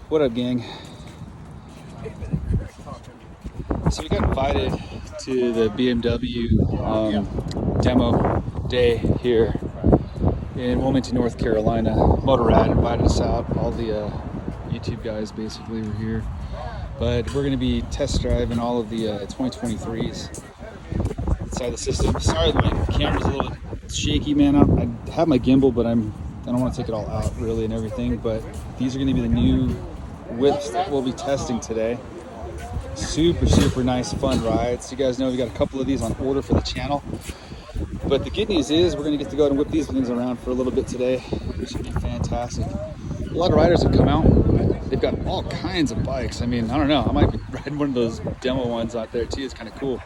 What up, gang? So we got invited to the BMW demo day here in Wilmington, North Carolina. Motoradd invited us out. All the YouTube guys basically were here. But we're going to be test driving all of the 2023s inside the system. Sorry, my camera's a little shaky, man. I have my gimbal, but I don't want to take it all out really and everything. But these are going to be the new whips that we'll be testing today. Super nice, fun rides. You guys know we got a couple of these on order for the channel. But the good news is we're going to get to go out and whip these things around for a little bit today. It should be fantastic. A lot of riders have come out. They've got all kinds of bikes. I mean, I don't know. I might be riding one of those demo ones out there too. It's kind of cool.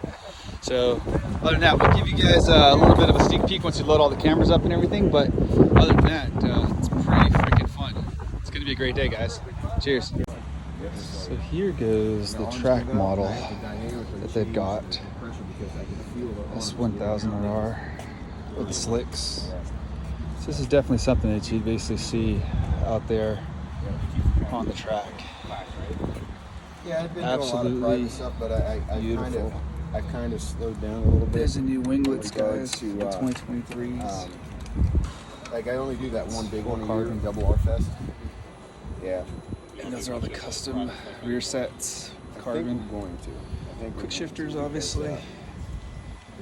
So other than that, we'll give you guys a little bit of a sneak peek once you load all the cameras up and everything. But other than that, it's pretty freaking fun. It's going to be a great day, guys. Cheers. So here goes the track model that they've got. S1000R with the slicks. So this is definitely something that you basically see out there on the track. Yeah, I've been Absolutely doing a lot of private stuff, but I kind of slowed down a little bit. There's the new winglets, guys, to the 2023s. Like I only do that one big one a year in Double R Fest. Yeah. And those are all the custom rear sets, carbon. I think we're going to. I think Quick shifters, obviously. We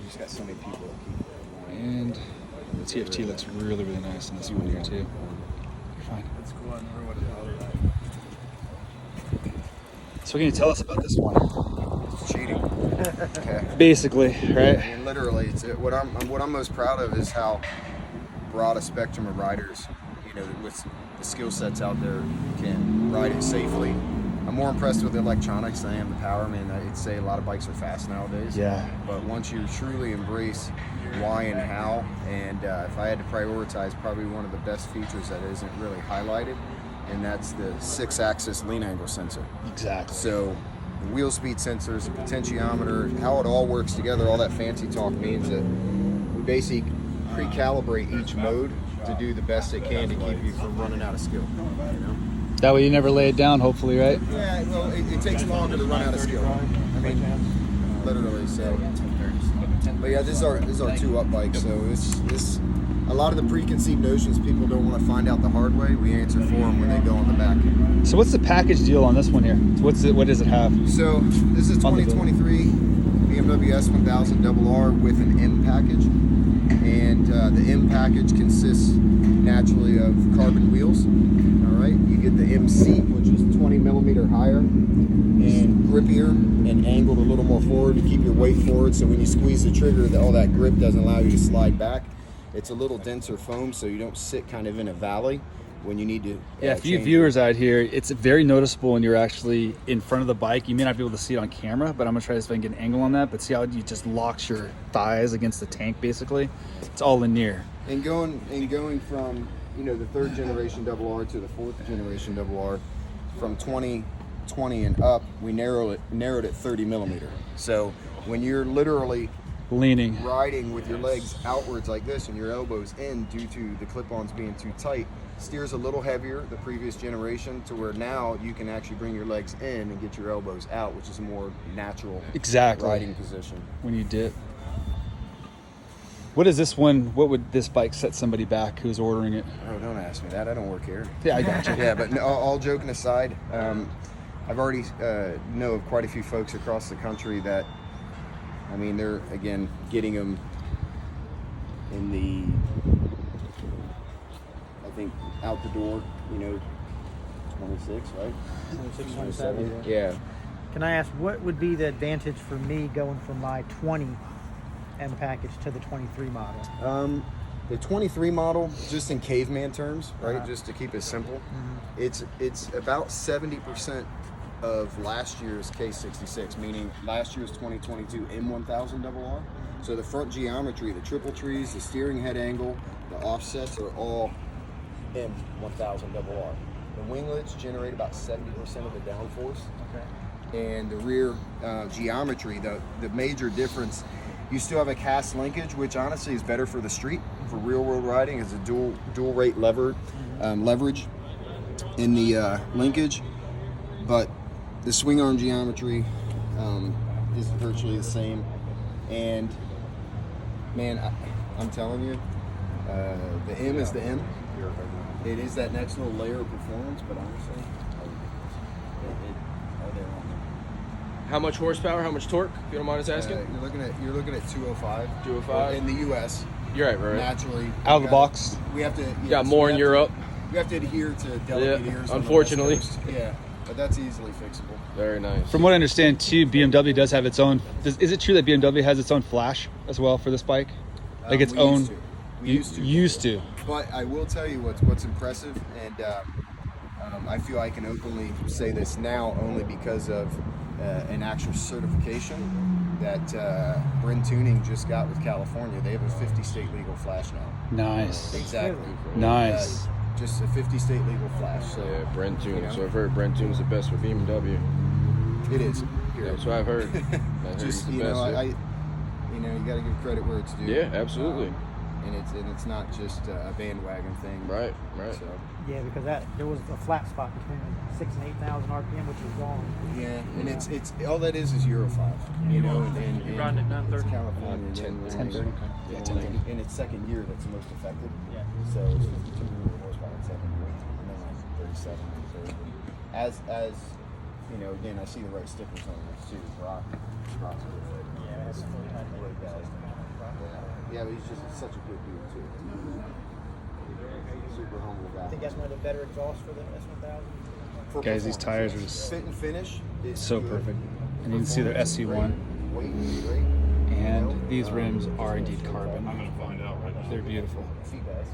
just got so many people that keep. And the TFT looks really nice in this one here too. You're fine. That's cool. I remember what it was. So what can you tell us about this one? It's cheating. Okay. Basically, right? I mean, literally, it's what I'm most proud of is how broad a spectrum of riders, with the skill sets out there, can ride it safely. I'm more impressed with the electronics than I am the power. I mean, I'd say a lot of bikes are fast nowadays. Yeah. But once you truly embrace why and how, and if I had to prioritize, probably one of the best features that isn't really highlighted, and that's the 6-axis lean angle sensor. Exactly. So the wheel speed sensors, the potentiometer, how it all works together, all that fancy talk means that we basically recalibrate each mode to do the best it can to keep you from running out of skill. That way you never lay it down, hopefully, right? Yeah, well, it takes longer to run out of skill. I mean, literally. So, but yeah, this is our 2-up bike. So this a lot of the preconceived notions people don't want to find out the hard way. We answer for them when they go on the back. So what's the package deal on this one here? What does it have? So this is 2023 BMW S1000RR with an M package, and the M package consists naturally of carbon wheels. All right, you get the M seat, which is 20 millimeter higher and grippier and angled a little more forward to keep your weight forward. So when you squeeze the trigger, all that grip doesn't allow you to slide back. It's a little denser foam, so you don't sit kind of in a valley when you need to. Yeah, for you viewers out here, it's very noticeable when you're actually in front of the bike. You may not be able to see it on camera, but I'm gonna try to see if I can get an angle on that. But see how it just locks your thighs against the tank, basically. It's all linear. And going from the 3rd generation double R to the 4th generation double R, from 2020 and up, we narrowed it 30 millimeter. So when you're literally leaning, riding with your legs outwards like this and your elbows in due to the clip-ons being too tight, steers a little heavier, the previous generation, to where now you can actually bring your legs in and get your elbows out, which is a more natural riding position. When you dip. What is this one? What would this bike set somebody back who's ordering it? Oh, don't ask me that. I don't work here. Yeah, I got you. Yeah, but no, all joking aside, I've already know of quite a few folks across the country that, I mean, they're, again, getting them in the, I think, out the door, 26, right? 26, 27. Yeah. Can I ask, what would be the advantage for me going from my 20 M package to the 23 model? The 23 model, just in caveman terms, right? Just to keep it simple, it's about 70% of last year's K66, meaning last year's 2022 M1000RR. So the front geometry, the triple trees, the steering head angle, the offsets are all M1000RR. The winglets generate about 70% of the downforce. Okay. And the rear geometry, the major difference, you still have a cast linkage, which honestly is better for the street. For real world riding, is a dual rate leverage in the linkage. but the swing arm geometry is virtually the same. And man, I'm telling you, the M is the M. It is that next little layer of performance, but honestly, are there on there. How much horsepower? How much torque? If you don't mind us asking. You're looking at 205. 205 in the U.S. You're right. Naturally, Out of the box. We have to. You got more in Europe. We have to adhere to delicate ears. Unfortunately. On the West Coast. Yeah, but that's easily fixable. Very nice. From what I understand, too, BMW does have its own. Is it true that BMW has its own flash as well for this bike? Like its own. We used to. But I will tell you what's impressive, and I feel I can openly say this now only because of an actual certification that Bryn Tuning just got with California. They have a 50-state legal flash now. Nice. Exactly. Nice. Just a 50-state legal flash. So Yeah, Brent Tuning. So I've heard Brent Tuning's the best with BMW. it is. Yeah, that's what I've heard. I heard he's Just the you best. know, yeah. you got to give credit where it's due. Yeah, absolutely. And it's not just a bandwagon thing. Right. So Yeah, because there was a flat spot between 6,000 and 8,000 RPM, which is gone. yeah, and it's all that is Euro 5. You know, and You're riding at 930. it's California, 1030. Yeah, 1030. In its second year, that's the most effective. Yeah. So it's 52 horsepower in second year, and then like 37 in third. As you know, again, I see the right stickers on this too. Rock's a good fit. Yeah, that's Great guy. Yeah, but he's just such a good dude too. Super humble guy. I think that's one of the better exhausts for the S1000. For Guys, these performance, tires are yes. just fit and finish is so good. perfect. And you can see their SC1. Weight is great. And these rims are indeed carbon. They're beautiful.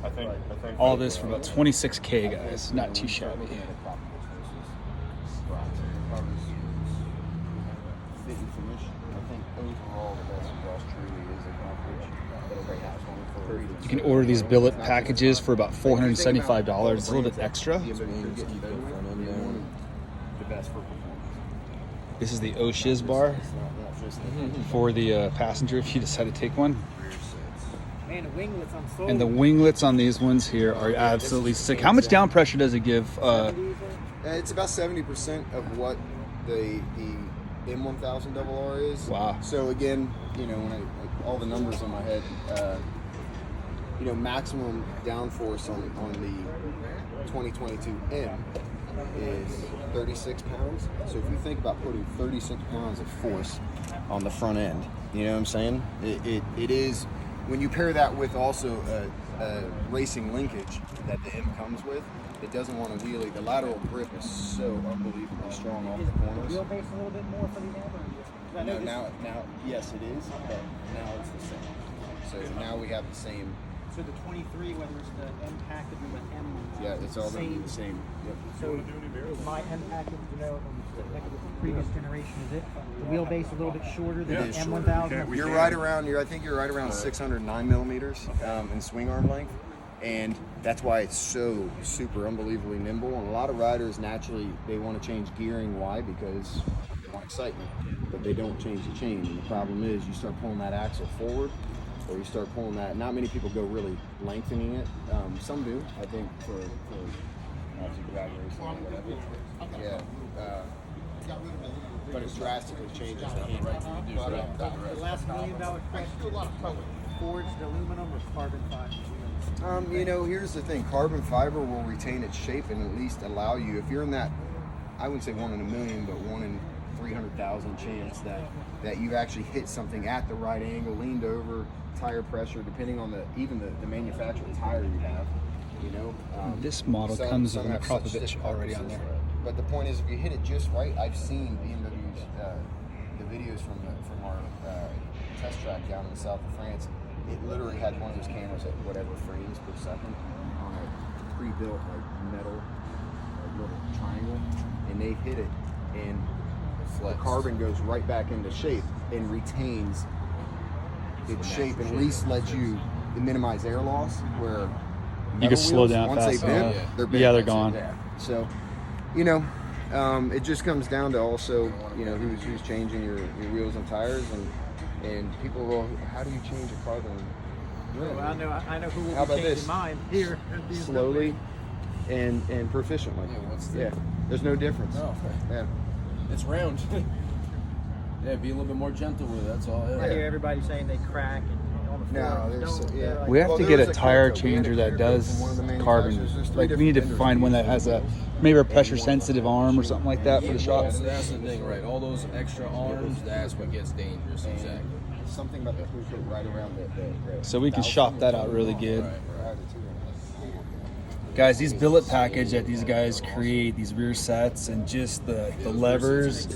I think All this for about 26K, guys. Not too shabby. Fit and finish. I think overall the best exhaust truly is a coverage that everybody has going for. You can order these billet packages for about $475. It's a little bit extra. The best for performance. This is the O-Shiz bar for the passenger if you decide to take one. Man, the winglets on sold. And the winglets on these ones here are absolutely sick. How much down pressure does it give? It's about 70% of what the M1000RR is. Wow. So again, you know, when all the numbers in my head, you know, maximum downforce on the 2022 M is 36 pounds. So if you think about putting 36 pounds of force on the front end, you know what I'm saying? It is, when you pair that with also a racing linkage that the M comes with, it doesn't want to wheelie. The lateral grip is so unbelievably strong off Is the the corners. wheelbase a little bit more for the M? No, now, yes, it is, but now it's the same. So now we have the same. So the 23, whether it's the M package or the M. Yeah, it's all going to be the same. Yep. So is my M package, you know, like with the previous generation, is it the wheelbase a little bit shorter than It the is M1000? You're right around. I think you're right around 609 millimeters in swing arm length, and that's why it's so super unbelievably nimble. And a lot of riders naturally they want to change gearing. Why? Because they want excitement, but they don't change the chain. And the problem is, you start pulling that axle forward, or you start pulling that. Not many people go really lengthening it. Some do, I think, for obviously drag racing or whatever. Yeah. But it drastically changes that. The last $1 million question: forged aluminum or carbon fiber? You know, here's the thing: carbon fiber will retain its shape and at least allow you, if you're in that, I wouldn't say 1 in a million, but 1 in 300,000 chance that you actually hit something at the right angle, leaned over, tire pressure, depending on even the manufacturer tire you have. You know, This model comes with an have such Akrapovic thick already on surfaces. there. But the point is, if you hit it just right, I've seen BMW's the videos from our test track down in the south of France. It literally had one of those cameras at whatever frames per second on a pre-built metal little triangle, and they hit it, and the carbon goes right back into shape and retains its shape, and at least lets you minimize air loss. Where You can slow down once fast they bend, enough. they're bent. Yeah, they're That's it. gone. Yeah. So, you know, it just comes down to also, you know, who's changing your wheels and tires, and people go, how do you change a carbon rim? Well, I know who How will about be this? changing mine here. at BMW. Slowly, and proficiently. Yeah, what's the- Yeah, there's no difference. No. Yeah. It's round. Yeah, be a little bit more gentle with it. That's all. I Yeah. hear everybody saying they crack and on the No, floor. there's- Don't- yeah. they're like- We have Well, to there get a was a tire clear coat. We had a changer that clear coat does from one of the carbon. manufacturers. There's three Like we need to different find one that has a maybe a pressure sensitive arm or something like that for the Well, shots. that's the thing, right? All those extra arms, that's what gets dangerous. Exactly. Something about the clear coat right around the So we can shop that out really good. Right. Guys, these billet package that these guys create, these rear sets and just the levers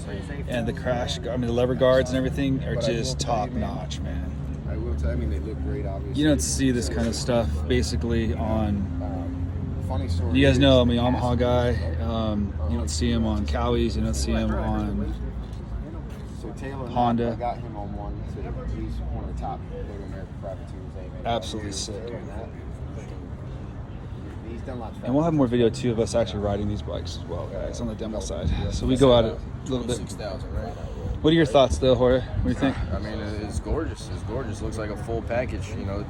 and the the lever guards and everything are just top notch, man. I will tell you, I mean, they look great, obviously. You don't see this kind of stuff basically on, Funny story. you guys is- know I'm a Yamaha guy. You don't see them on Cowies, you don't see them on, So Taylor and Honda. I got him on one. So he's one of the top Motor American privateers. They make Absolutely years sick. doing that. He's done lots of and we'll have more video too of us actually riding these bikes as well, guys, on the demo side. So we go at it a little bit. 6,000, right? What are your thoughts though, Jorge? What do you think? I mean, it's gorgeous. It's gorgeous. Looks like a full package. You know,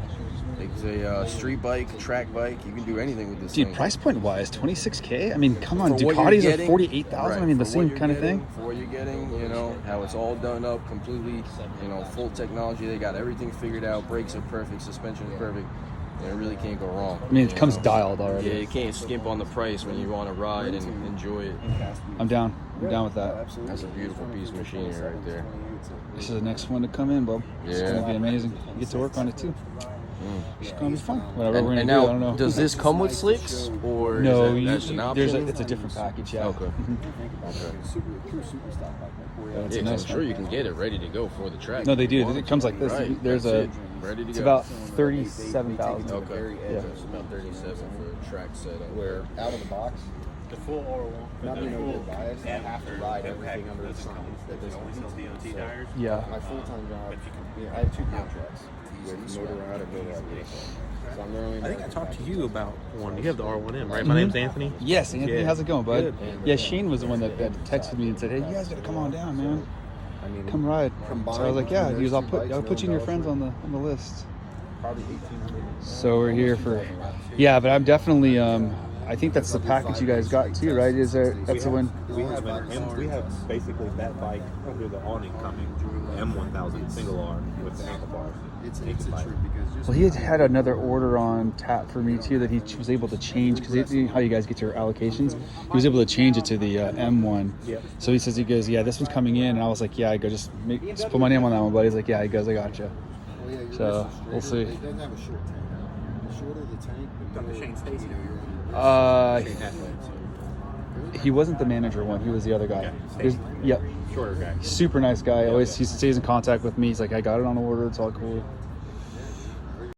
it's a street bike, track bike. You can do anything with this Dude, thing. price point wise, 26K. I mean, come on, For what you're Ducatis are getting, 48,000. right, I mean, the for what same you're kind of getting, thing. For what you're getting, you know, how it's all done up completely, you know, full technology. They got everything figured out. Brakes are perfect. Suspension is perfect. And it really can't go wrong. I mean, it you comes know? dialed already. Yeah, you can't skimp on the price when you want to ride and enjoy it. I'm down. I'm down with that. Absolutely. That's a beautiful piece of machinery right there. This is the next one to come in, bub. It's Yeah. gonna be amazing. You get to work on it too. It's gonna be fun. Whatever we're gonna And do, I now, don't know. does this come with slicks, or No, is that's an option? it's a different package. Yeah. Okay. True super stock like that. It's Yeah, a 'cause nice I'm sure one. you can get it ready to go for the track. No, they if you do. want It comes like this. Right, There's that's a. it. Ready to It's go. about 37,000. Okay. very edge Yeah. of It's about 37 for a track setup. Where out of the box, The full R1. not being the over full bias, I have to ride everything under the sun. That It doesn't only sells DOT tires. Yeah. My full-time job, I have two contracts with Motoradd and Motoradd. So I'm their only I think I American talked to package. you about one. You have the R1M, right? My name's Anthony. Yes, Anthony. Yeah. How's it going, bud? Good. Yeah, Shane was the one that texted me and said, "Hey, you guys gotta come on down, man. I mean, Come ride." combined So I was like, "Yeah." between He goes, "I'll those two put bikes, you and your $1 friends for on the list." probably 1,800. So we're here for, yeah, but I'm definitely, I think that's the package you guys got too, right? Is there? That's the one. We have an M. We have basically that bike under the awning coming, M1000 single R with the ankle bars. It's a trip because just Well, he had another order on tap for me too that he was able to change because you know how you guys get your allocations. He was able to change it to the M1. Yep. So he says, he goes, "Yeah, this one's coming in," and I was like, "Yeah." I go, just put my name on that one, buddy. He's like, "Yeah." He goes, "I got you." well, yeah, your So, wrist is we'll straighter. see. It doesn't have a short tank. The shorter the tank, the more, Shane Stacy. He wasn't the manager one. He was the other guy. He was- yep. Shorter guy. Super nice guy. Always he stays in contact with me. He's like, "I got it on order. It's all cool."